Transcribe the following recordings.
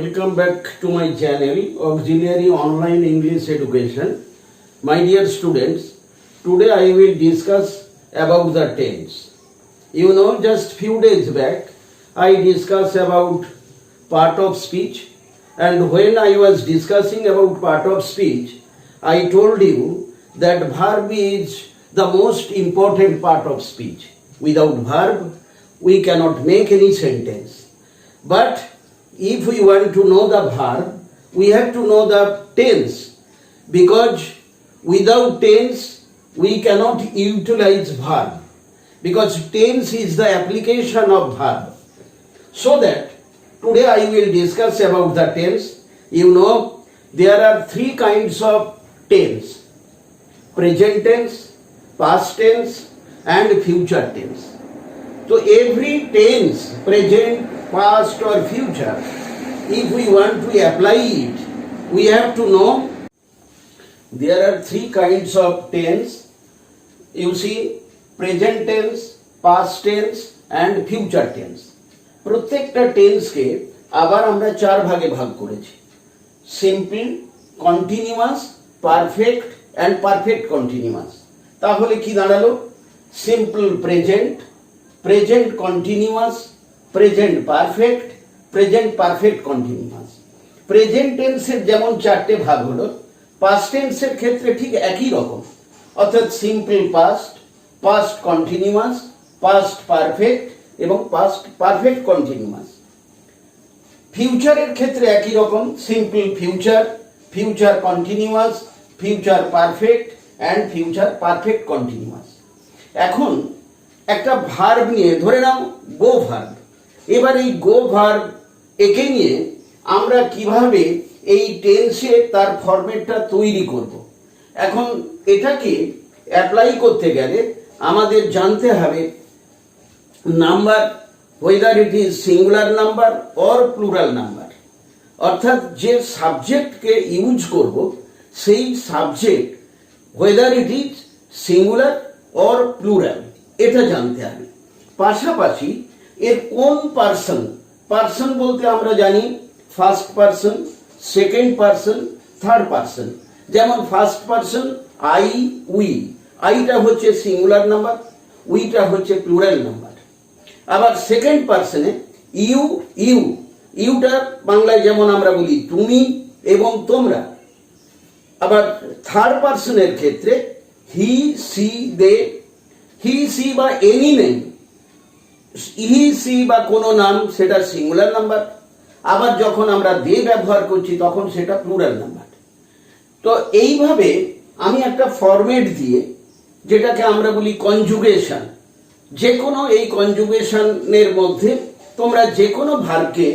Welcome back to my channel Auxiliary Online English Education. My dear students, today I will discuss about the tense. You know, just few days back I discussed about part of speech, and when I was discussing about part of speech, I told you that verb is the most important part of speech. Without verb, we cannot make any sentence. But if we want to know the verb, we have to know the tense, because without tense we cannot utilize verb, because tense is the application of verb. So that today I will discuss about the tense. You know, there are three kinds of tense: present tense, past tense and future tense. So every tense, present, past or future, if we want to apply it, we have to know there are three kinds of tense. You see, present tense, past tense and future tense. প্রত্যেকটা টেন্সকে আবার আমরা চার ভাগে ভাগ করেছি: simple, continuous, perfect and perfect continuous. তাহলে কি দাঁড়ালো? Simple present, present continuous, present perfect, present perfect continuous. Present টেন্সের যেমন চারটে ভাগ হলো, পাস্ট টেন্সের ক্ষেত্রে ঠিক একই রকম, অর্থাৎ simple past, past continuous, past perfect এবং পাস্ট পারফেক্ট কন্টিনিউয়াস। ফিউচারের ক্ষেত্রে একই রকম, simple future, future continuous, future perfect and future perfect continuous. এখন একটা ভার্ব নিয়ে, ধরে নাও গো ভার্ব। এবার এই গো ভার্ব একে নিয়ে আমরা কিভাবে এই টেন্সে তার ফরম্যাটটা তৈরি করব। এখন এটাকে অ্যাপ্লাই করতে গেলে আমাদের জানতে হবে number, whether it is singular number or plural number, অর্থাৎ যে সাবজেক্টকে ইউজ করব সেই subject whether it is singular or plural, এটা জানতে হবে। পাশাপাশি এর কোন পার্সন, পার্সন বলতে আমরা জানি first person, second person, third person. যেমন ফার্স্ট পার্সন আই, উই, আইটা হচ্ছে সিঙ্গুলার নাম্বার, উইটা হচ্ছে প্লুরাল নাম্বার। আবার সেকেন্ড পার্সনে ইউ, ইউ, ইউটা বাংলায় যেমন আমরা বলি তুমি এবং তোমরা। আবার থার্ড পার্সনের ক্ষেত্রে হি, সি, দে, হি, সি বা এনি নেম, হি, সি বা কোনো নাম, সেটা সিঙ্গুলার নাম্বার। আবার যখন আমরা দে ব্যবহার করছি তখন সেটা প্লুরাল নাম্বার। তো এইভাবে আমি একটা ফরম্যাট দিয়ে, যেটাকে আমরা বলি কনজুগেশন, যে কোনো এই কনজুগেশনের মধ্যে তোমরা যে কোনো ভার্বকে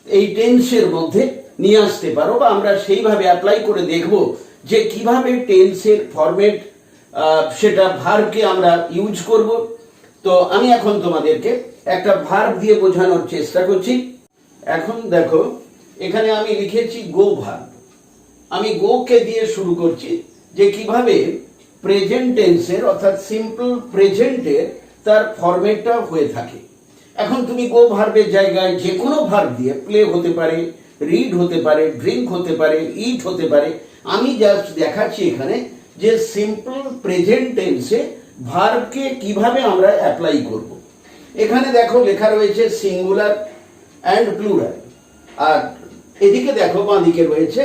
এই টেন্সের মধ্যে নিয়ে আসতে পারো, বা আমরা সেইভাবে অ্যাপ্লাই করে দেখব যে কিভাবে টেন্সের ফরম্যাট সেটা ভার্বকে আমরা ইউজ করব। তো আমি এখন তোমাদেরকে একটা ভার্ব দিয়ে বোঝানোর চেষ্টা করছি। এখন দেখো, এখানে আমি লিখেছি গো ভার্ব। আমি গো কে দিয়ে শুরু করছি, যে কিভাবে প্রেজেন্ট টেন্সের অর্থাৎ সিম্পল প্রেজেন্টের তার ফরম্যাটটা হয়ে থাকে। এখন তুমি গো ভার্বের জায়গায় যে কোনো ভার্ব দিয়ে, প্লে হতে পারে, রিড হতে পারে, ড্রিঙ্ক হতে পারে, ইট হতে পারে। আমি জাস্ট দেখাচ্ছি এখানে যে সিম্পল প্রেজেন্ট টেন্সে ভার্বকে কিভাবে আমরা অ্যাপ্লাই করব। এখানে দেখো লেখা রয়েছে সিঙ্গুলার অ্যান্ড প্লুরাল, আর এদিকে দেখো বাঁদিকে রয়েছে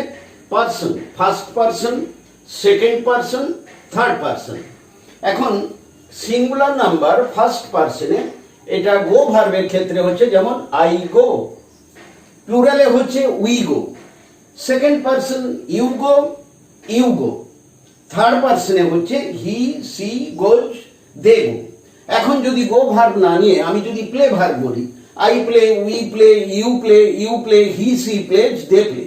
person, first person, second person, third person. এখন সিঙ্গুলার নাম্বার ফার্স্ট পার্সনে এটা গো ভার্বের ক্ষেত্রে হচ্ছে যেমন আই গো, প্লুরালে হচ্ছে we go, second person you go, you go, third পার্সনে হচ্ছে হি, সি গোজ, দে গো। এখন যদি গো ভার্ব না নিয়ে আমি যদি প্লে ভার্ব বলি, I play, we play, you play, you play, he, she plays, they play.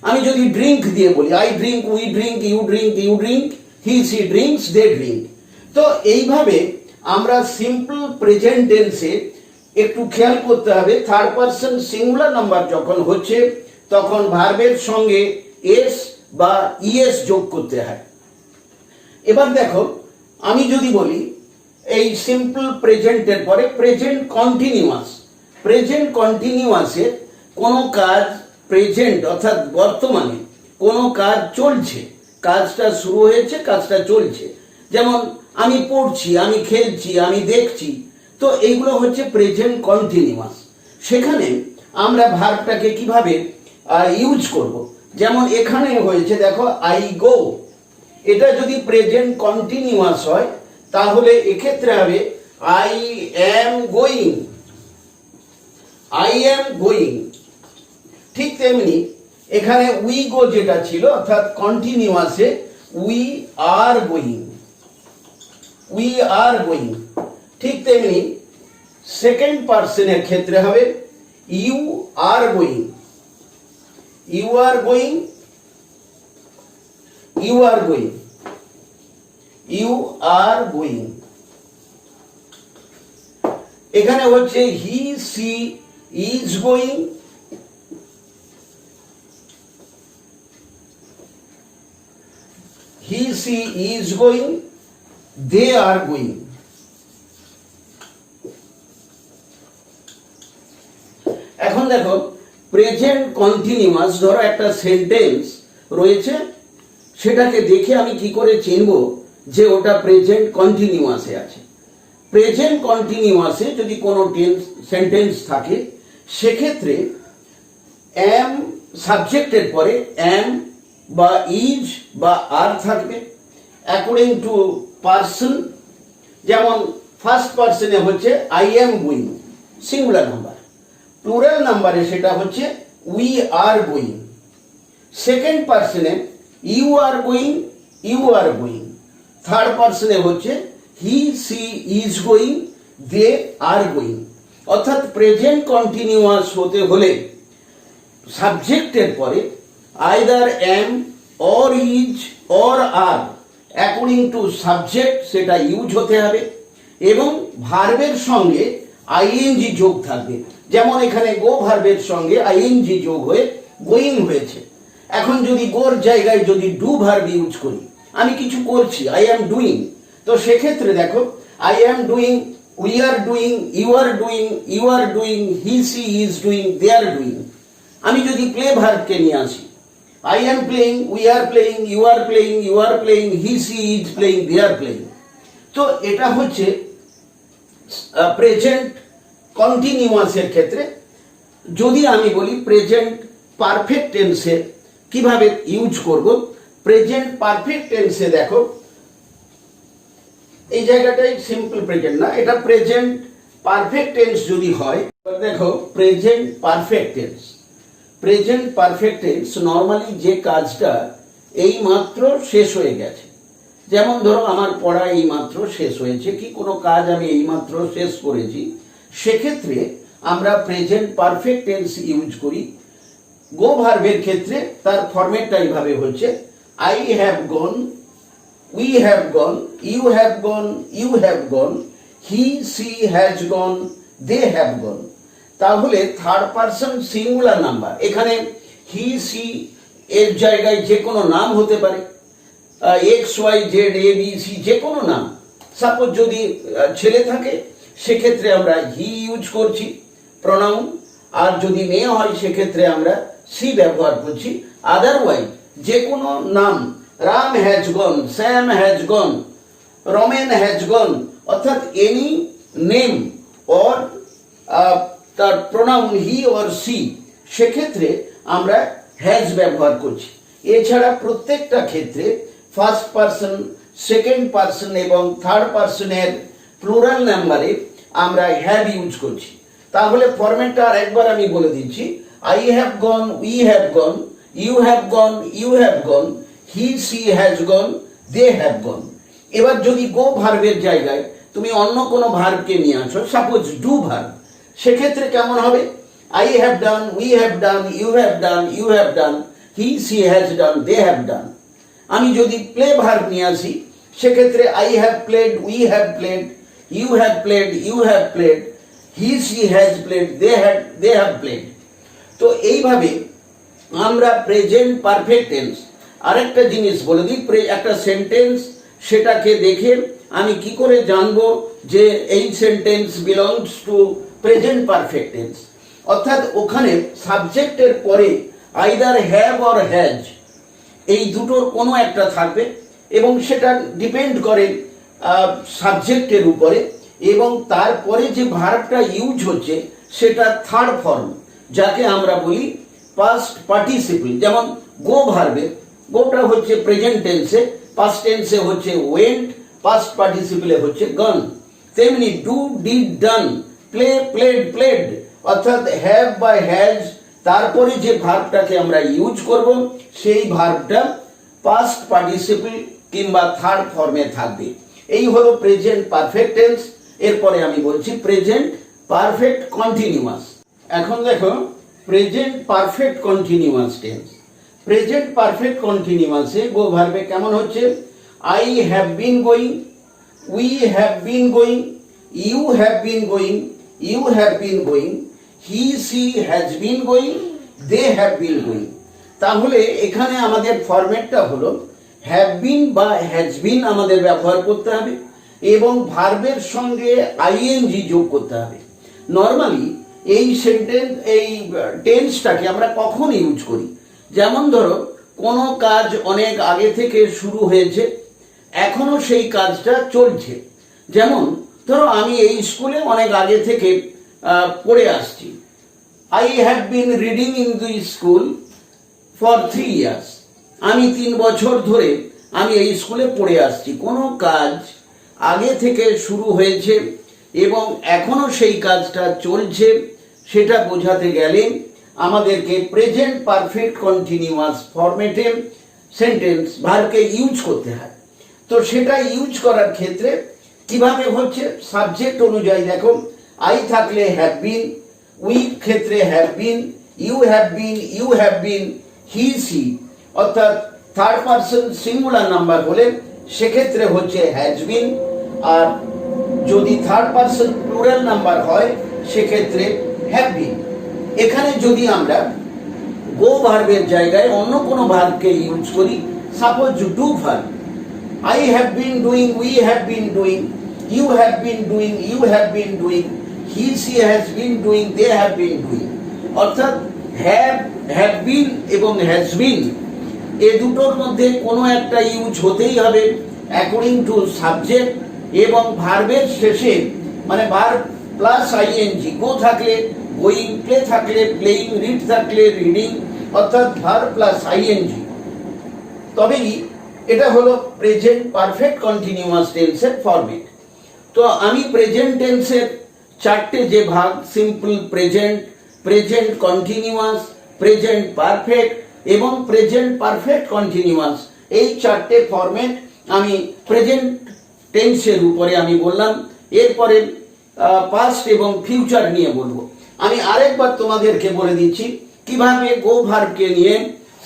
আমি যদি ড্রিঙ্ক দিয়ে বলি, I drink, we drink, you drink, you drink, he, she drinks, they drink. তো এইভাবে আমরা সিম্পল প্রেজেন্ট টেন্সে একটু খেয়াল করতে হবে, থার্ড পার্সন সিঙ্গুলার নাম্বার যখন হচ্ছে তখন ভার্বের সঙ্গে এস বা ইএস যোগ করতে হয়। এবার দেখো, আমি যদি বলি এই সিম্পল প্রেজেন্টের পরে প্রেজেন্ট কন্টিনিউয়াস, প্রেজেন্ট কন্টিনিউয়াসে কোনো কাজ প্রেজেন্ট অর্থাৎ বর্তমানে কোনো কাজ চলছে, কাজটা শুরু হয়েছে, কাজটা চলছে, যেমন আমি পড়ছি, আমি খেলছি, আমি দেখছি, তো এইগুলো হচ্ছে প্রেজেন্ট কন্টিনিউয়াস। সেখানে আমরা ভার্বটাকে কিভাবে ইউজ করব, যেমন এখানে হয়েছে দেখো আই গো, এটা যদি প্রেজেন্ট কন্টিনিউয়াস হয় তাহলে এক্ষেত্রে হবে I am going, I am going. ঠিক তেমনি এখানে উই গো যেটা ছিল অর্থাৎ কন্টিনিউয়াসে we are going, we are going. ঠিক তেমনি সেকেন্ড পার্সনের ক্ষেত্রে হবে you are going, you are going, you are going, you are going. এখানে হচ্ছে he she is going, he she is going, they are going। এখন দেখো প্রেজেন্ট কন্টিনিউয়াস, ধরো একটা সেন্টেন্স রয়েছে, সেটাকে দেখে আমি কি করে চিনব যে ওটা প্রেজেন্ট কন্টিনিউয়াসে আছে। প্রেজেন্ট কন্টিনিউয়াসে যদি কোনো সেন্টেন্স থাকে সেক্ষেত্রে অ্যাম সাবজেক্টের পরে অ্যাম বা ইজ বা আর থাকবে অ্যাকর্ডিং টু পার্সন। যেমন ফার্স্ট পার্সনে হচ্ছে I am going, singular number, plural নাম্বারে সেটা হচ্ছে উই আর গোয়িং। সেকেন্ড পার্সনে you are going, you are going. Third পার্সনে হচ্ছে he she is going, they are going. অর্থাৎ প্রেজেন্ট কন্টিনিউয়াস হতে হলে সাবজেক্টের পরে either am or is or are according to subject সেটা ইউজ হতে হবে, এবং ভার্বের সঙ্গে আইএনজি যোগ থাকবে। যেমন এখানে গো ভার্বের সঙ্গে আইএনজি যোগ হয়ে গোয়িং হয়েছে। এখন যদি গোর জায়গায় যদি ডু ভার্ব ইউজ করি, আমি কিছু করছি, আই অ্যাম ডুইং, তো সেক্ষেত্রে দেখো I am doing, we are doing, you are doing, you are doing, he she is doing, they are doing. আমি যদি প্লে ভার্বকে নিয়ে আসি, I am playing, we are playing, you are playing, you are playing, he she is playing, they are playing। তো এটা হচ্ছে present কন্টিনিউয়াসের ক্ষেত্রে। যদি আমি বলি প্রেজেন্ট পারফেক্ট টেন্সে কিভাবে ইউজ করব, প্রেজেন্ট পারফেক্ট টেন্সে দেখো এই জায়গাটাই সিম্পল প্রেজেন্ট না, এটা প্রেজেন্ট পারফেক্ট টেন্স যদি হয়, দেখো present perfect tense, present perfect tense normally যে কাজটা এই মাত্র শেষ হয়ে গেছে, যেমন ধরো আমার পড়া এই মাত্র শেষ হয়েছে, কি কোনো কাজ আমি এই মাত্র শেষ করেছি, সেক্ষেত্রে আমরা প্রেজেন্ট পারফেক্ট টেন্স ইউজ করি। গো ভার্বের ক্ষেত্রে তার ফরম্যাটটা এইভাবে হচ্ছে I have gone, we have gone, you have gone, you have gone, he she has gone, they have gone. তাহলে থার্ড পারসন সিঙ্গুলার নাম্বার, এখানে হি সি এর জায়গায় যে কোনো নাম হতে পারে, x Y Z A B C যে কোনো নাম। সাপোজ যদি ছেলে থাকে সেক্ষেত্রে আমরা হি ইউজ করছি প্রনাউন, আর যদি মেয়ে হয় সেক্ষেত্রে আমরা সি ব্যবহার করছি। আদারওয়াইজ যে কোনো নাম, Ram has gone, Sam has gone, Ramen has gone, অর্থাৎ এনি নেম অর তার প্রোনাউন হি অর সি, সেক্ষেত্রে আমরা হ্যাজ ব্যবহার করছি। এছাড়া প্রত্যেকটা ক্ষেত্রে ফার্স্ট পারসন, সেকেন্ড পারসন এবং থার্ড পারসনের প্লুরাল নাম্বারে আমরা হ্যাভ ইউজ করছি। তাহলে ফরম্যাটটা আর একবার আমি বলে দিচ্ছি, I have gone, we have gone, you have gone, you have gone, he she has gone, they have gone. এবার যদি গো ভার্বের জায়গায় তুমি অন্য কোনো ভার্বকে নিয়ে আসো, সাপোজ ডু ভার্ব, সেক্ষেত্রে কেমন হবে? I have done, we have done, you have done, you have done, he she has done, they have done. আমি যদি প্লে ভার্ব নিয়ে আসি সেক্ষেত্রে I have played, we have played, you have played, you have played, he she has played, they have played. তো এইভাবে আমরা present perfect tense. আরেকটা জিনিস বলে দিই, একটা সেন্টেন্স সেটাকে দেখে আমি কি করে জানবো যে এই sentence belongs to present perfect tense, অর্থাৎ ওখানে সাবজেক্টের পরে আইদার হ্যাভ অর হ্যাজ, এই দুটোর কোনো একটা থাকবে এবং সেটা ডিপেন্ড করে সাবজেক্টের উপরে, এবং তারপরে যে ভার্বটা ইউজ হচ্ছে সেটা থার্ড ফর্ম, যাকে আমরা বলি পাস্ট পার্টিসিপল। যেমন গো ভার্বে, গোটা হচ্ছে প্রেজেন্ট টেন্সে, পাস্ট টেন্সে হচ্ছে ওয়েন্ট, পাস্ট পার্টিসিপলে হচ্ছে গন। তেমনি do, did, done, play, played, played, অর্থাৎ হ্যাভ বা হ্যাজ, তারপরে যে ভার্বটাকে আমরা ইউজ করব সেই ভার্বটা পাস্ট পার্টিসিপল কিংবা থার্ড ফর্মে থাকবে। এই হলো প্রেজেন্ট পারফেক্ট টেন্স। এরপরে আমি বলছি প্রেজেন্ট পারফেক্ট কন্টিনিউয়াস। এখন দেখো present perfect continuous tense. Present perfect কন্টিনিউয়াসে গো ভার্বে কেমন হচ্ছে? I have been going, we have been going, you have been going, you have been going, he she has been going, they have been going. তাহলে এখানে আমাদের ফরম্যাটটা হলো have been বা has been আমাদের ব্যবহার করতে হবে এবং ভার্বের সঙ্গে আইএনজি যোগ করতে হবে। নর্মালি এই সেন্টেন্স, এই টেন্সটাকে আমরা কখন ইউজ করি? যেমন ধরো কোনো কাজ অনেক আগে থেকে শুরু হয়েছে, এখনো সেই কাজটা চলছে। যেমন ধরো আমি এই স্কুলে অনেক আগে থেকে পড়ে আসছি। I have been reading in the school for 3 years। আমি 3 বছর ধরে আমি এই স্কুলে পড়ে আসছি। কোনো কাজ আগে থেকে শুরু হয়েছে এবং এখনো সেই কাজটা চলছে, সেটা বোঝাতে গেলে আমাদেরকে প্রেজেন্ট পারফেক্ট কন্টিনিউয়াস ফরম্যাটে সেন্টেন্স ভার্বকে ইউজ করতে হয়। তো সেটা ইউজ করার ক্ষেত্রে কিভাবে হচ্ছে? সাবজেক্ট অনুযায়ী দেখো, আই থাকলে হ্যাভ বিন, উই ক্ষেত্রে have been, you have been, you have been, he she, অর্থাৎ থার্ড পারসন সিঙ্গুলার নাম্বার হলে সেক্ষেত্রে হচ্ছে হ্যাজ বিন, আর যদি থার্ড পারসন প্লুরাল নাম্বার হয় সেক্ষেত্রে হ্যাভ বিন। এখানে যদি আমরা গো ভার্বের জায়গায় অন্য কোনো ভার্বকে ইউজ করি, suppose do verb, I have been doing, we have been doing, you have been doing, you have been doing, he she has been doing, they have been doing। অর্থাৎ have been এবং has been এই দুটোর মধ্যে কোনো একটা use হতেই হবে according to subject, এবং ভার্বের শেষে মানে ভার্ব প্লাস আইএনজি, গো থাকলে গোয়িং, প্লে থাকলে প্লেইং, রিড থাকলে রিডিং, অর্থাৎ ভার্ব প্লাস আইএনজি। তবেই এটা হলো প্রেজেন্ট পারফেক্ট কন্টিনিউয়াস টেন্সের ফরম্যাট। তো আমি প্রেজেন্ট টেন্সের চারটে যে ভাগ, simple present, present continuous, present perfect এবং প্রেজেন্ট পারফেক্ট কন্টিনিউয়াস, এই চারটে ফরম্যাট আমি প্রেজেন্ট টেন্সের উপরে আমি বললাম। এরপরে পাস্ট এবং ফিউচার নিয়ে বলবো। আমি আরেকবার তোমাদেরকে বলে দিচ্ছি কিভাবে গো ভার্বকে নিয়ে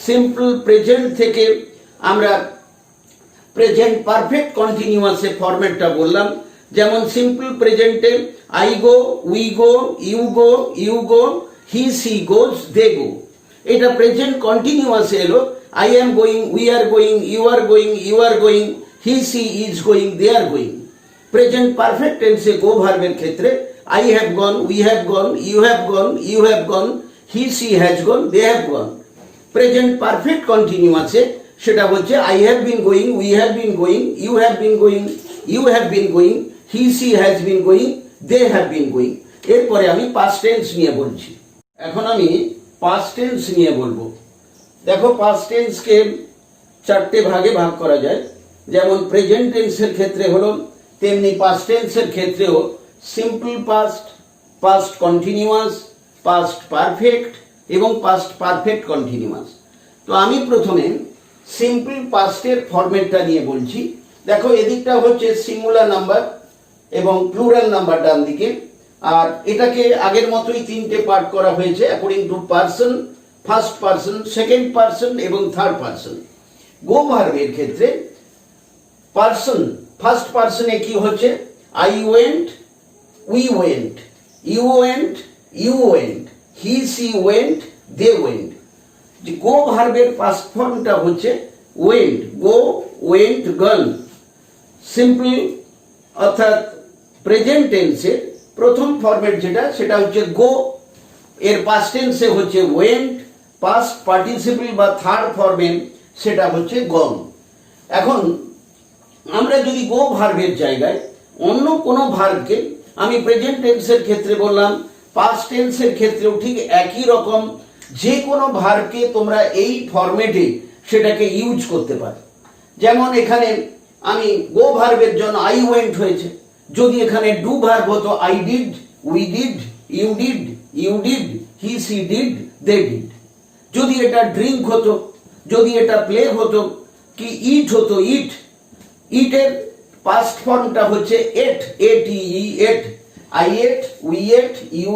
সিম্পল প্রেজেন্ট থেকে আমরা প্রেজেন্ট পারফেক্ট কন্টিনিউয়াসের ফরম্যাটটা বললাম। যেমন সিম্পল প্রেজেন্টে I go, we go, you go, he she goes, they go. এটা প্রেজেন্ট কন্টিনিউয়াসে এলো I am going, we are going, you are going, he she is going, they are going. Present perfect টেন্সে go ভার্বের ক্ষেত্রে I have gone, we have gone, you have gone, he she has gone, they have gone. Present perfect কন্টিনিউয়াসে সেটা হচ্ছে I have been going, we have been going, you have been going, he she has been going, they have been going. এরপরে আমি past tense নিয়ে বলছি। এখন আমি past tense নিয়ে বলবো। দেখো পাস্ট টেন্সকে চারটে ভাগে ভাগ করা যায়। যেমন প্রেজেন্ট টেন্সের ক্ষেত্রে হলো, তেমনি পাস্ট টেন্সের ক্ষেত্রেও simple past, past continuous, past perfect এবং পাস্ট পারফেক্ট কন্টিনিউয়াস। তো আমি প্রথমে সিম্পল পাস্টের ফরম্যাটটা নিয়ে বলছি। দেখো এদিকটা হচ্ছে সিঙ্গুলার নাম্বার এবং প্লুরাল নাম্বার ডান দিকে, আর এটাকে আগের মতোই তিনটে পার্ট করা হয়েছে according to person, first person, second person এবং থার্ড পারসন। গো ভার্বের ক্ষেত্রে পারসন, ফার্স্ট পারসনে কি হচ্ছে? I went, we went, you went, he she went, they went. যে গো ভার্বের পাস্ট ফর্মটা হচ্ছে went, go, went, gone. Simple অর্থাৎ প্রেজেন্ট টেন্সের প্রথম ফরম্যাট যেটা, সেটা হচ্ছে গো, এর পাস্ট টেন্সে হচ্ছে ওয়েন্ট, পাস্ট পার্টিসিপল বা থার্ড ফর্মে সেটা হচ্ছে গন। এখন আমরা যদি গো ভার্বের জায়গায় অন্য কোনো ভার্বকে আমি প্রেজেন্ট টেন্সের ক্ষেত্রে বললাম, পাস্ট টেন্সের ক্ষেত্রেও ঠিক একই রকম যে কোনো ভার্বকে তোমরা এই ফরম্যাটে সেটাকে ইউজ করতে পারো। যেমন এখানে আমি গো ভার্বের জন্য আই ওয়েন্ট হয়েছে, যদি এখানে ডু ভার্ব হতো I did, we did, you did, he she did, they did. যদি এটা ড্রিঙ্ক হতো, যদি এটা প্লে হতো, কি ইট হতো ইট, ইটের পাস্ট ফর্মটা হচ্ছে এট, এটিই ate, I ate, we ate, you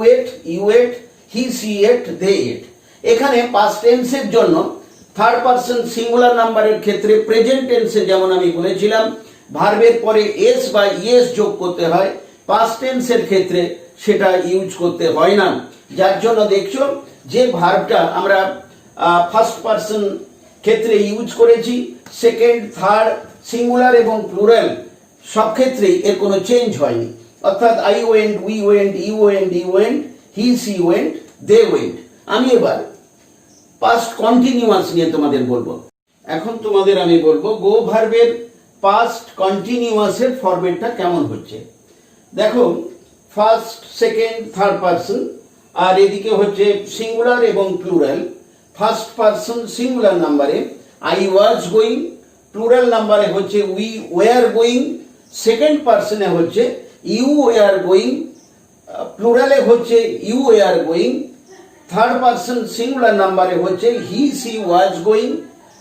ate, he she ate, they ate. এখানে পাস্ট টেন্সের জন্য থার্ড পারসন সিঙ্গুলার নাম্বারের ক্ষেত্রে প্রেজেন্ট টেন্সে যেমন আমি বলেছিলাম ভার্বের পরে এস বা ইএস যোগ করতে হয়, পাস্ট টেন্সের ক্ষেত্রে সেটা ইউজ করতে হয় না। যার জন্য দেখছো যে ভার্বটা আমরা ফার্স্ট পারসন ক্ষেত্রে ইউজ করেছি, সেকেন্ড, থার্ড, সিঙ্গুলার এবং প্লুরাল সব ক্ষেত্রেই এর কোনো চেঞ্জ হয়নি। অর্থাৎ I went, we went, you went, he she went, they went. আমি এবার পাস্ট কন্টিনিউয়াস নিয়ে তোমাদের বলবো। এখন তোমাদের আমি বলবো গো ভার্বের পাস্ট কন্টিনিউয়াসের ফরম্যাটটা কেমন হচ্ছে। দেখো ফার্স্ট, সেকেন্ড, থার্ড পারসন, আর এদিকে হচ্ছে সিঙ্গুলার এবং প্লুরাল। ফার্স্ট পারসন সিঙ্গুলার নাম্বারে আই ওয়াজ গোয়িং, প্লুরাল নাম্বারে হচ্ছে উই ওয়ার গোয়িং, সেকেন্ড পারসনে হচ্ছে ইউ ওয়ার গোয়িং, প্লুরালে হচ্ছে you were going, third person singular নাম্বারে হচ্ছে হি সি ওয়াজ গোয়িং,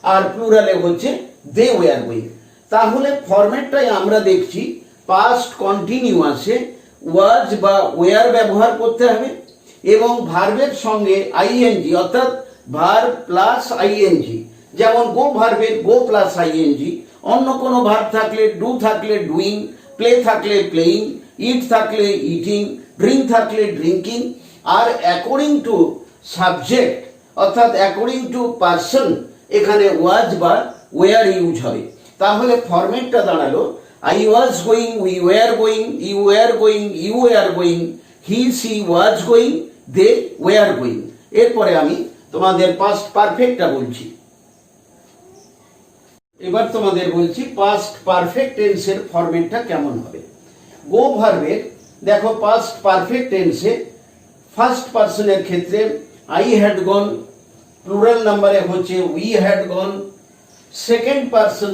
আর প্লুরালে হচ্ছে দে ওয়ার গোয়িং। তাহলে ফরম্যাটটাই আমরা দেখছি পাস্ট কন্টিনিউয়াসে ওয়াজ বা ওয়ার ব্যবহার করতে হবে এবং ভার্বের সঙ্গে আইএনজি অর্থাৎ ভার্ব প্লাস আইএনজি। যেমন গো ভার্বের গো প্লাস আইএনজি, অন্য কোনো ভার্ব থাকলে ডু থাকলে ডুইং, প্লে থাকলে প্লেইং, ইট থাকলে ইটিং, ড্রিঙ্ক থাকলে ড্রিঙ্কিং। আর অ্যাকর্ডিং টু সাবজেক্ট অর্থাৎ অ্যাকর্ডিং টু পারসন এখানে ওয়াজ বা ওয়ার ইউজ হবে। তাহলে ফরম্যাটটা দাঁড়ালো I was going, we were going, you were going, he she was going, they were going. এরপরে আমি তোমাদের পাস্ট পারফেক্টটা বলছি। এবার তোমাদের বলছি পাস্ট পারফেক্ট টেন্সের ফরম্যাটটা কেমন হবে। গো ভার্বের দেখো পাস্ট পারফেক্ট টেন্সে ফার্স্ট পারসনের ক্ষেত্রে আই হ্যাড গন, প্লুরাল নাম্বারে হচ্ছে we had gone, second person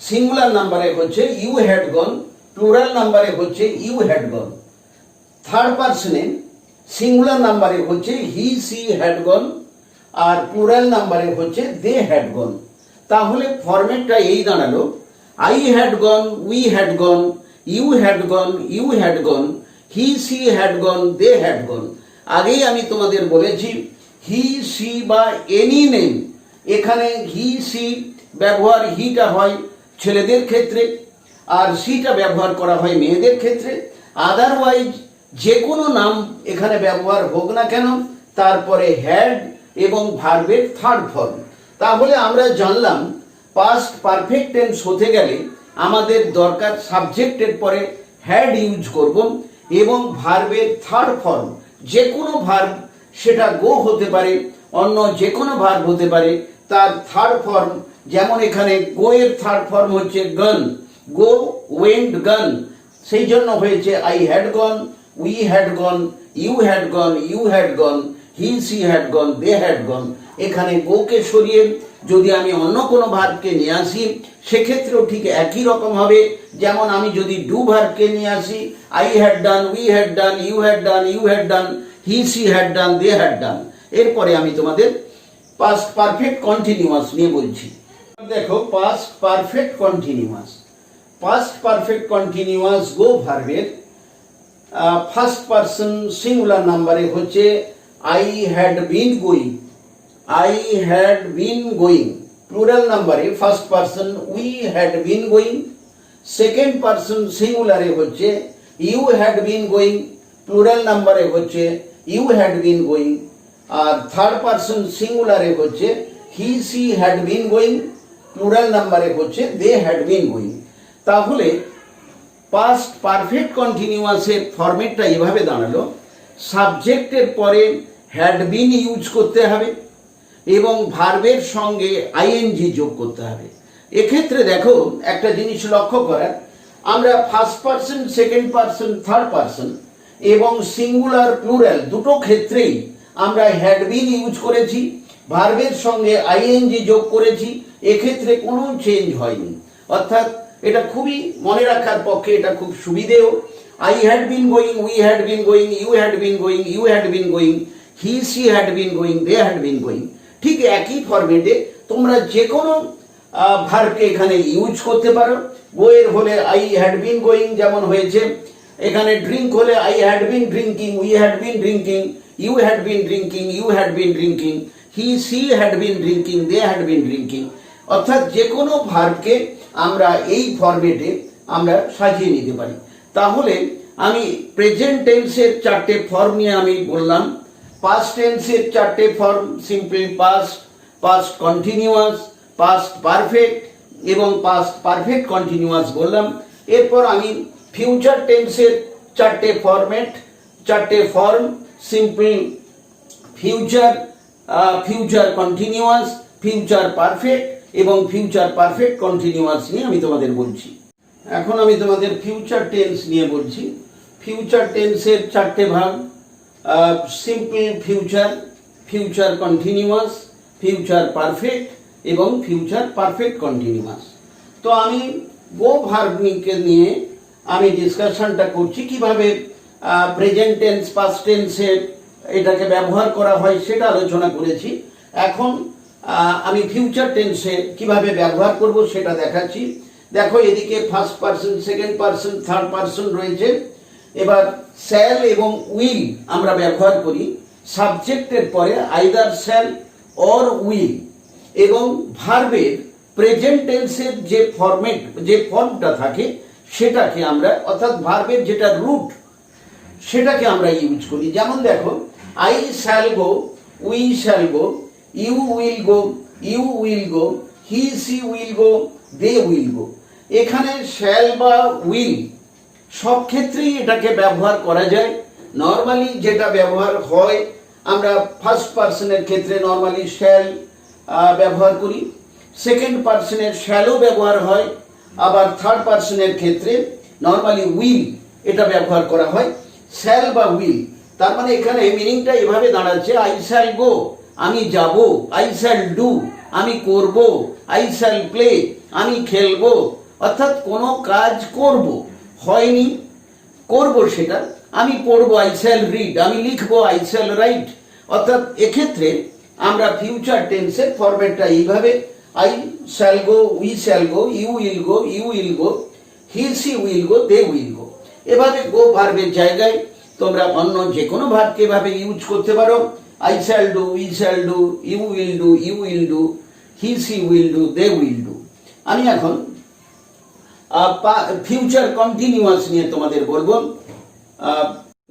singular নাম্বারে হচ্ছে ইউ হ্যাড গন, প্লুরাল নাম্বারে হচ্ছে ইউ হ্যাড গন, থার্ড পারসনে সিঙ্গুলার নাম্বারে হচ্ছে হি সি হ্যাড গন, আর প্লুরাল নাম্বারে হচ্ছে দে হ্যাড গন। তাহলে ফরম্যাটটা এই দাঁড়ালো I had gone, we had gone, you had gone, he she had gone, they had gone. আগেই আমি তোমাদের বলেছি হি সি বা এনি নেম, এখানে হি সি ব্যবহার হিটা হয় ছেলেদের ক্ষেত্রে আর সিটা ব্যবহার করা হয় মেয়েদের ক্ষেত্রে। আদারওয়াইজ যে কোনো নাম এখানে ব্যবহার হোক না কেন তারপরে হ্যাড এবং ভার্বের থার্ড ফর্ম। তাহলে আমরা জানলাম পাস্ট পারফেক্ট টেন্স হতে গেলে আমাদের দরকার সাবজেক্টের পরে হ্যাড ইউজ করব এবং ভার্বের থার্ড ফর্ম যে কোনো ভার্ব, সেটা গো হতে পারে, অন্য যে কোনো ভার্ব হতে পারে, তার থার্ড ফর্ম। যেমন এখানে গো এর থার্ড ফর্ম হচ্ছে গন, গো ওয়েন্ট গন, সেই জন্য হয়েছে I had gone, we had gone, you had gone, he she had gone, they had gone. এখানে গোকে সরিয়ে যদি আমি অন্য কোনো ভার্বকে নিয়ে আসি সেক্ষেত্রেও ঠিক একই রকম হবে। যেমন আমি যদি ডু ভার্বকে নিয়ে আসি I had done, we had done, you had done, he she had done, they had done. এরপরে আমি তোমাদের পাস্ট পারফেক্ট কন্টিনিউয়াস নিয়ে বলছি। দেখো পাস্ট পারফেক্ট কন্টিনিউয়াস গো ভার্বের ফার্স্ট পারসন সিঙ্গুলার নাম্বারে হচ্ছে I had been going, plural নাম্বারে first person we had been going, second person সিঙ্গুলারে হচ্ছে you had been going, plural নাম্বারে হচ্ছে ইউ হ্যাড বিন গোয়িং, আর থার্ড পারসন সিঙ্গুলারে হচ্ছে he she had been going, plural নাম্বারে হচ্ছে দে হ্যাড বিন গোয়িং। তাহলে পাস্ট পারফেক্ট কন্টিনিউয়াসের ফরম্যাটটা এভাবে দাঁড়ালো সাবজেক্টের পরে হ্যাড বিন ইউজ করতে হবে, এবং ভার্বের সঙ্গে আইএনজি যোগ করতে হবে। এক্ষেত্রে দেখো একটা জিনিস লক্ষ্য করার, আমরা first person, second person, third person এবং সিঙ্গুলার প্লুরাল দুটো ক্ষেত্রেই আমরা হ্যাড বিন ইউজ করেছি, ভার্বের সঙ্গে আইএনজি যোগ করেছি, এক্ষেত্রে কোনো চেঞ্জ হয়নি। অর্থাৎ এটা খুবই মনে রাখার পক্ষে এটা খুব সুবিধেও। I had been going, we had been going, you had been going, you had been going, he she had been going, they had been going. ঠিক একই ফরম্যাটে তোমরা যে কোনো ভার্বকে এখানে ইউজ করতে পারো। গোয়ের হলে আই হ্যাড বিন গোয়িং যেমন হয়েছে, এখানে ড্রিঙ্ক হলে I had been drinking, we had been drinking, you had been drinking, you had been drinking, he she had been drinking, they had been drinking. অর্থাৎ যে কোনো ভার্বকে আমরা এই ফরম্যাটে আমরা সাজিয়ে নিতে পারি। তাহলে আমি প্রেজেন্ট টেন্সের চারটে ফর্ম নিয়ে আমি বললাম, পাস্ট টেন্সের চারটে form simple past, past continuous, past perfect এবং পাস্ট পারফেক্ট কন্টিনিউয়াস বললাম। এরপর আমি ফিউচার টেন্সের চারটে ফরম্যাট, চারটে form simple future, future continuous, future perfect এবং ফিউচার পারফেক্ট কন্টিনিউয়াস নিয়ে আমি তোমাদের বলছি। এখন আমি তোমাদের ফিউচার টেন্স নিয়ে বলছি। ফিউচার টেন্সের চারটে ভাগ, simple future, future continuous, future perfect এবং ফিউচার পারফেক্ট কন্টিনিউয়াস। তো আমি গো ভার্বকে নিয়ে আমি ডিসকাশনটা করছি, কিভাবে প্রেজেন্ট টেন্স, পাস্ট টেন্সে এটাকে ব্যবহার করা হয় সেটা আলোচনা করেছি। এখন আমি ফিউচার টেন্সে কিভাবে ব্যবহার করব সেটা দেখাচ্ছি। দেখো এদিকে first person, second person, third person রয়েছে। এবার শ্যাল এবং উইল আমরা ব্যবহার করি সাবজেক্টের পরে, আইদার শ্যাল অর উইল। এবং ভার্বের প্রেজেন্ট টেন্সের যে ফরম্যাট, যে ফর্মটা থাকে সেটাকে আমরা, অর্থাৎ ভার্বের যেটা রুট সেটাকে আমরা ইউজ করি। যেমন দেখো, I shall go, we shall go, you will go, you will go, he she will go, they will go. এখানে শ্যাল বা উইল সব ক্ষেত্রেই এটাকে ব্যবহার করা যায়। নর্মালি যেটা ব্যবহার হয়, আমরা ফার্স্ট পারসনের ক্ষেত্রে নর্মালি শ্যাল ব্যবহার করি, সেকেন্ড পারসনের শ্যালও ব্যবহার হয়, আবার থার্ড পারসনের ক্ষেত্রে নর্মালি উইল এটা ব্যবহার করা হয়। শ্যাল বা উইল, তার মানে এখানে মিনিংটা এভাবে দাঁড়াচ্ছে, আই শ্যাল গো আমি যাব, আই শ্যাল ডু আমি করব, আই শ্যাল প্লে আমি খেলবো। অর্থাৎ কোনো কাজ করব, হয়নি, করব সেটা, আমি পড়বো, আই শ্যাল রিড আমি লিখবো, আই শ্যাল রাইট। অর্থাৎ এক্ষেত্রে আমরা ফিউচার টেন্সের ফরম্যাটটা এইভাবে, I shall go, we shall go, you will go, you will go, he she will go, they will go. এভাবে গো ভার্বের জায়গায় তোমরা অন্য যে কোনো ভার্বকে এভাবে ইউজ করতে পারো। I shall do, we shall do, you will do, you will do, he she will do, they will do. আমি এখন ফিউচার কন্টিনিউয়াস নিয়ে তোমাদের বলবো।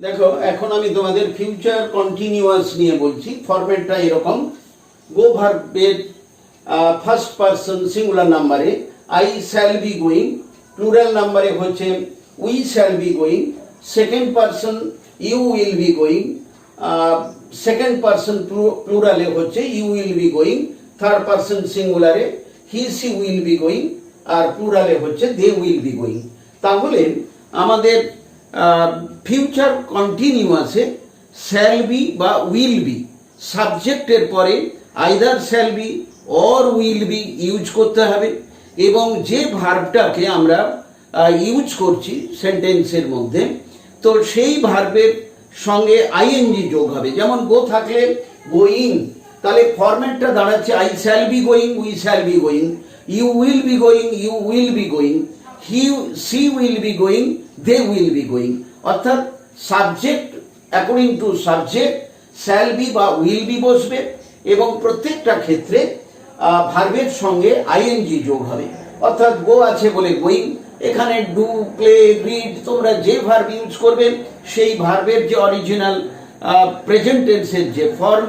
দেখো এখন আমি তোমাদের ফিউচার কন্টিনিউয়াস নিয়ে বলছি। ফরম্যাটটা এরকম, গো ভার্বের ফার্স্ট পারসন সিঙ্গুলার নাম্বারে I shall be going, plural নাম্বারে হচ্ছে we shall be going, second person you will be going, second person প্লুরালে হচ্ছে you will be going, third person সিঙ্গুলারে he she will be going, আর প্লুরালে হচ্ছে they will be going. তাহলে আমাদের ফিউচার কন্টিনিউয়াসে শ্যাল বি বা উইল বি সাবজেক্টের পরে either shall be or will be use করতে হবে। এবং যে ভার্বটাকে আমরা ইউজ করছি সেন্টেন্সের মধ্যে, তো সেই ভার্বের সঙ্গে আইএনজি যোগ হবে। যেমন গো থাকলে গোয়িং, তাহলে ফরম্যাটটা দাঁড়াচ্ছে I shall be going, we shall be going, you will be going, you will be going, he she will be going, they will be going. অর্থাৎ subject according to subject shall be বা will be বসবে এবং প্রত্যেকটা ক্ষেত্রে ভার্বের সঙ্গে ING যোগ হবে। অর্থাৎ গো আছে বলে গোয়িং, এখানে ডু, প্লে, রিড তোমরা যে ভার্ব ইউজ করবে সেই ভার্বের যে অরিজিনাল প্রেজেন্ট টেন্সের যে ফর্ম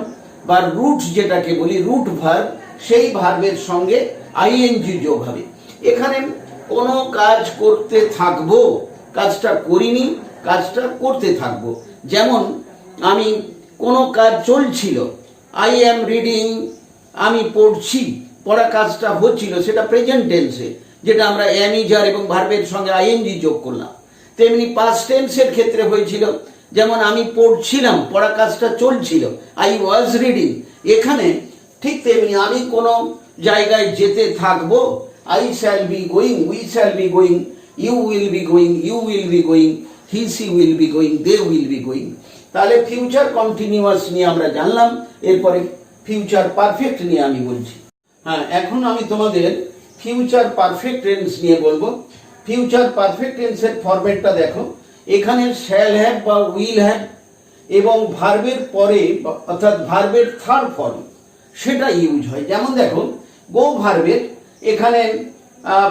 বা রুট যেটাকে বলি রুট ভার্ব, সেই ভার্বের সঙ্গে আইএনজি যোগ হবে। এখানে কোনো কাজ করতে থাকবো, কাজটা করিনি, কাজটা করতে থাকবো। যেমন আমি কোনো কাজ চলছিল, আই অ্যাম রিডিং আমি পড়ছি, পড়া কাজটা হচ্ছিল, সেটা প্রেজেন্ট টেন্সে, যেটা আমরা এম ইজ আর এবং ভার্বের সঙ্গে আইএনজি যোগ করলাম। তেমনি পাস্ট টেন্সের ক্ষেত্রে হয়েছিল, যেমন আমি পড়ছিলাম, পড়া কাজটা চলছিল, আই ওয়াজ রিডিং। এখানে ঠিক তেমনি আমি কোনো জায়গায় যেতে থাকবো, I shall be going, we shall be going, you will be going, you will be going, he she will be going, they will be going. তাহলে ফিউচার কন্টিনিউয়াস নিয়ে আমরা জানলাম। এরপরে ফিউচার পারফেক্ট নিয়ে আমি বলছি। হ্যাঁ, এখন আমি তোমাদের ফিউচার পারফেক্ট টেন্স নিয়ে বলবো। ফিউচার পারফেক্ট টেন্সের ফরম্যাটটা দেখো। এখানে শ্যাল হ্যাভ বা উইল হ্যাভ এবং ভার্বের পরে অর্থাৎ ভার্বের থার্ড ফর্ম সেটা ইউজ হয়। যেমন দেখো, গো ভার্বের এখানে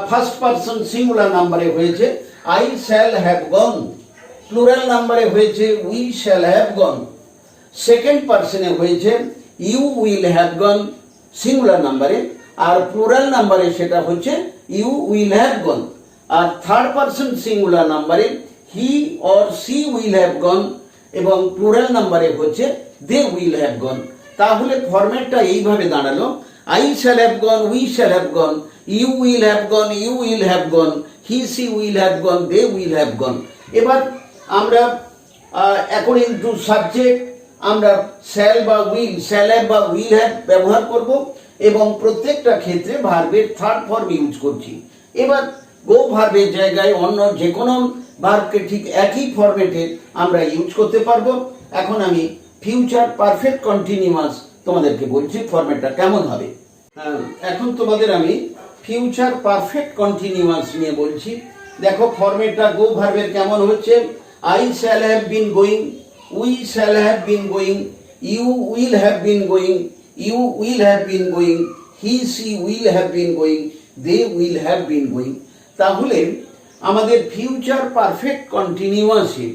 ফার্স্ট পারসন সিঙ্গুলার নাম্বারে হয়েছে I shall have gone, plural নাম্বারে হয়েছে we shall have gone, second পারসনে হয়েছে you will have gone singular নাম্বারে, আর প্লুরাল নাম্বারে সেটা হচ্ছে ইউ উইল হ্যাভ গন, আর থার্ড পারসন সিঙ্গুলার নাম্বারে he or she will have gone এবং প্লুরাল নাম্বারে হচ্ছে দে উইল হ্যাভ গন। তাহলে ফরম্যাটটা এইভাবে দাঁড়ালো, I shall have gone, we shall have gone, you will have gone, you will have gone, he she will have gone, they will have gone. এবার আমরা according to subject আমরা shall বা will, shall have বা will have ব্যবহার করব এবং প্রত্যেকটা ক্ষেত্রে ভার্বের থার্ড ফর্ম ইউজ করছি। এবার গো ভার্বের জায়গায় অন্য যে কোনো ভার্বকে ঠিক একই ফরম্যাটে আমরা ইউজ করতে পারবো। এখন আমি ফিউচার পারফেক্ট কন্টিনিউয়াস তোমাদেরকে বলছি ফরম্যাটটা কেমন হবে। এখন তোমাদের আমি ফিউচার পারফেক্ট কন্টিনিউয়াস নিয়ে বলছি। দেখো ফরম্যাটটা গো ভার্বের কেমন হচ্ছে, I shall have been going, we shall have been going, you will have been going, you will have been going, he she will have been going, they will have been going. তাহলে আমাদের future perfect কন্টিনিউয়াসে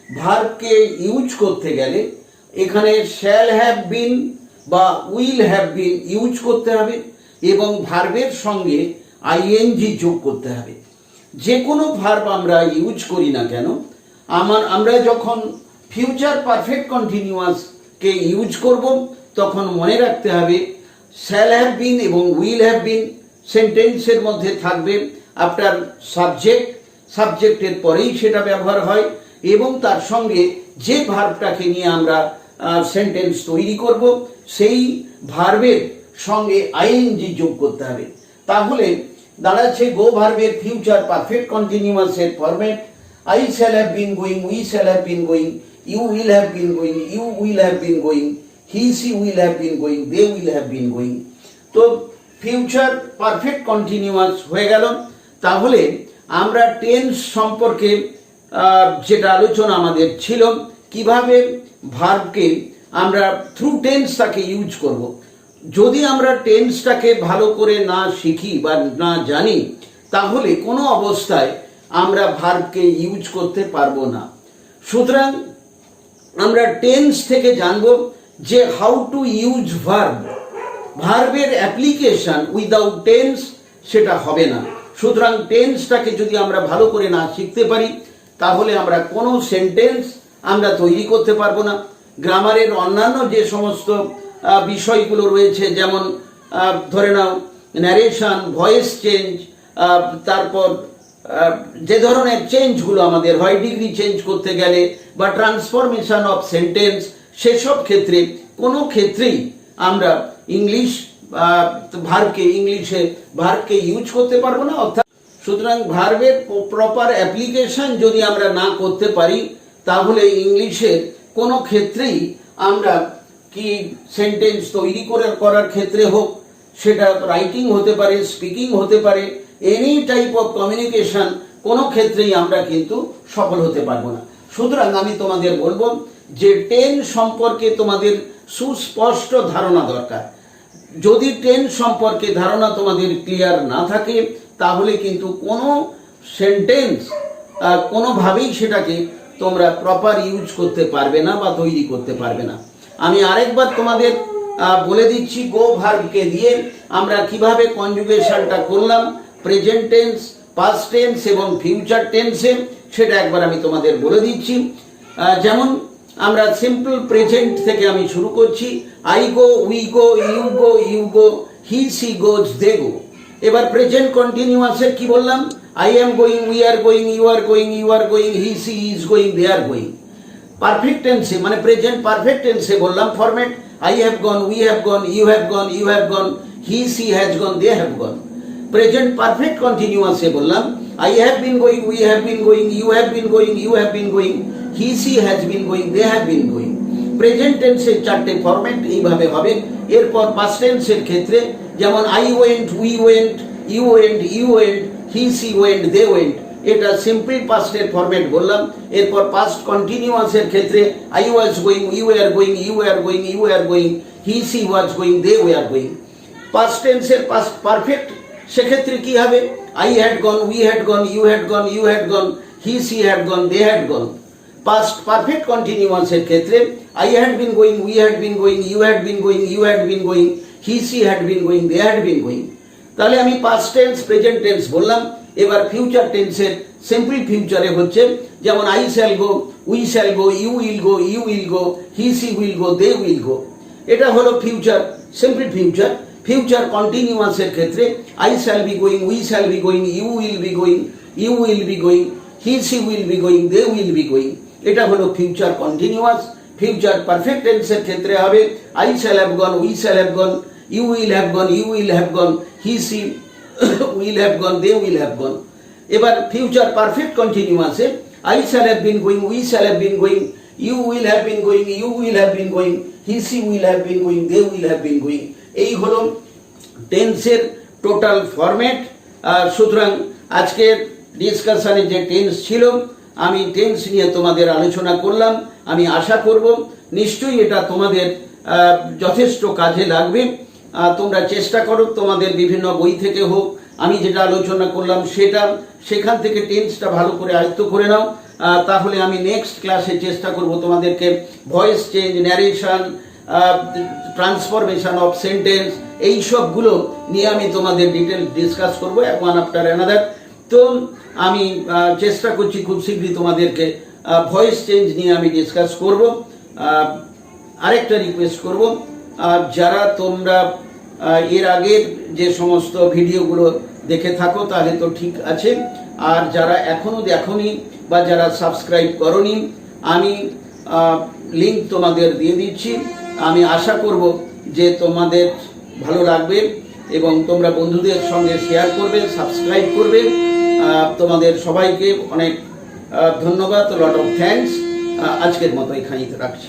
ভার্বকে use করতে গেলে এখানে shall have বিন বা will have bin use করতে হবে এবং ভার্বের সঙ্গে আইএনজি যোগ করতে হবে। যে কোনো ভার্ব আমরা ইউজ করি না কেন, আমরা যখন ফিউচার পারফেক্ট কন্টিনিউয়াসকে ইউজ করব তখন মনে রাখতে হবে শ্যাল হ্যাভ বিন এবং উইল হ্যাভ বিন সেন্টেন্সের মধ্যে থাকবে আফটার সাবজেক্ট, সাবজেক্টের পরেই সেটা ব্যবহার হয় এবং তার সঙ্গে যে ভার্বটাকে নিয়ে আমরা সেন্টেন্স তৈরি করব সেই ভার্বের সঙ্গে আইএনজি যোগ করতে হবে। তাহলে দাঁড়াচ্ছে গো ভার্বের ফিউচার পারফেক্ট কন্টিনিউয়াসের format, I shall have been going, we shall have been going, you will have been going, you will have been going, he she will have been going, they will have been going. তো future perfect continuous হয়ে গেল। তাহলে আমরা tense সম্পর্কে যেটা আলোচনা আমাদের ছিল, কিভাবে ভার্বকে আমরা থ্রু টেন্সটাকে ইউজ করব। যদি আমরা টেন্সটাকে ভালো করে না শিখি বা না জানি তাহলে কোনো অবস্থায় আমরা ভার্বকে ইউজ করতে পারবো না। সুতরাং আমরা টেন্স থেকে জানবো যে হাউ টু ইউজ ভার্ব। ভার্বের অ্যাপ্লিকেশন উইদাউট টেন্স সেটা হবে না। সুতরাং টেন্সটাকে যদি আমরা ভালো করে না শিখতে পারি তাহলে আমরা কোনো সেন্টেন্স আমরা তৈরি করতে পারবো না। গ্রামারের অন্যান্য যে সমস্ত বিষয়গুলো রয়েছে, যেমন ধরে নাও ন্যারেশন, ভয়েস চেঞ্জ, তারপর যে ধরনের চেঞ্জগুলো আমাদের হয় ডিগ্রি চেঞ্জ করতে গেলে বা ট্রান্সফরমেশন অফ সেন্টেন্স, সেসব ক্ষেত্রে কোনো ক্ষেত্রেই আমরা ইংলিশ ভার্বকে ইউজ করতে পারবো না। অর্থাৎ সুতরাং ভার্বের প্রপার অ্যাপ্লিকেশন যদি আমরা না করতে পারি তাহলে ইংলিশের কোনো ক্ষেত্রেই আমরা কি সেন্টেন্স তৈরি করার ক্ষেত্রে হোক, সেটা রাইটিং হতে পারে, স্পিকিং হতে পারে, এনি টাইপ অফ কমিউনিকেশন, কোনো ক্ষেত্রেই আমরা কিন্তু সফল হতে পারবো না। সুতরাং আমি তোমাদের বলবো যে টেন্স সম্পর্কে তোমাদের সুস্পষ্ট ধারণা দরকার। যদি টেন্স সম্পর্কে ধারণা তোমাদের ক্লিয়ার না থাকে তাহলে কিন্তু কোনো সেন্টেন্স কোনোভাবেই সেটাকে তোমরা প্রপার ইউজ করতে পারবে না বা তৈরি করতে পারবে না। আমি আরেকবার তোমাদের বলে দিচ্ছি গো ভার্বকে দিয়ে আমরা কিভাবে কনজুগেশনটা করলাম প্রেজেন্ট টেন্স, পাস্ট টেন্স এবং ফিউচার টেন্সে, সেটা একবার আমি তোমাদের বলে দিচ্ছি। যেমন আমরা সিম্পল প্রেজেন্ট থেকে আমি শুরু করছি। I go, we go, you go, he she goes, they go. এবার প্রেজেন্ট কন্টিনিউয়াসের কি বললাম? I am going, we are going, you are going, you are going, he she is going, they are going. Perfect টেন্সে মানে present perfect টেন্সে বললাম format I have gone, we have gone, you have gone, you have gone, he she has gone, they have gone. Present perfect কন্টিনিউয়াসে বললাম I have been going, we have been going, you have been going, you have been going, he she has been going, they have been going. Present টেন্সের চারটে format এইভাবে হবে। এরপর past টেন্সের ক্ষেত্রে যেমন I went, we went, you went, he she went, they went, এটা simple পাস্টের format বললাম। এরপর পাস্ট কন্টিনিউয়াসের ক্ষেত্রে I was going, we were going, you were going, you were going, he she was going, they were going। Past টেন্সের past perfect সেক্ষেত্রে কি হবে? I had gone, we had gone, you had gone, you had gone, he she had gone, they had gone। Past perfect কন্টিনিউয়াসের ক্ষেত্রে I had been going, we had been going, you had been going, you had been going, he she had been going, they had been going। তাহলে আমি past tense, present tense বললাম। এবার future টেন্সের simple ফিউচারে হচ্ছে যেমন I shall go, we shall go, you will go, you will go, he she will go, they will go। এটা হলো ফিউচার, সিম্পল ফিউচার। ফিউচার কন্টিনিউয়াসের ক্ষেত্রে I shall be going, we shall be going, you will be going, you will be going, he she will be going, they will be going। এটা হলো future continuous. Future perfect টেন্সের ক্ষেত্রে হবে I shall have gone, we shall have gone, you will have gone, you will have gone, he she will have gone, they will have gone। এবার future perfect কন্টিনিউয়াসে I shall have been going, we shall have been going, you will have been going, you will have been going, he she will have been going, they will have been going। এই হলো টেন্সের total format. সুতরাং আজকের ডিসকাশনে যে tense ছিল আমি tense নিয়ে তোমাদের আলোচনা করলাম। আমি আশা করব নিশ্চয়ই এটা তোমাদের যথেষ্ট কাজে লাগবে। তোমরা চেষ্টা করো তোমাদের বিভিন্ন বই থেকে হোক আমি যেটা আলোচনা করলাম সেখান থেকে টেন্সটা ভালো করে আয়ত্ত করে নাও। তাহলে আমি নেক্সট ক্লাসে চেষ্টা করব তোমাদেরকে voice change, narration, transformation of sentence এই সবগুলো নিয়ে আমি তোমাদের ডিটেল ডিসকাস করবো ওয়ান আফটার অ্যানাদার। তো আমি চেষ্টা করছি খুব শীঘ্রই তোমাদেরকে ভয়েস চেঞ্জ নিয়ে আমি ডিসকাস করব। আরেকটা রিকোয়েস্ট করব, যারা তোমরা এর আগের যে সমস্ত ভিডিওগুলো দেখে থাকো তাহলে তো ঠিক আছে, আর যারা এখনো দেখোনি বা যারা সাবস্ক্রাইব করোনি আমি লিংক তোমাদের দিয়ে দিচ্ছি। আমি আশা করব যে তোমাদের ভালো লাগবে এবং তোমরা বন্ধুদের সঙ্গে শেয়ার করবে, সাবস্ক্রাইব করবে। তোমাদের সবাইকে অনেক ধন্যবাদ, লট অফ থ্যাঙ্কস। আজকের মতো এখানেই রাখছি।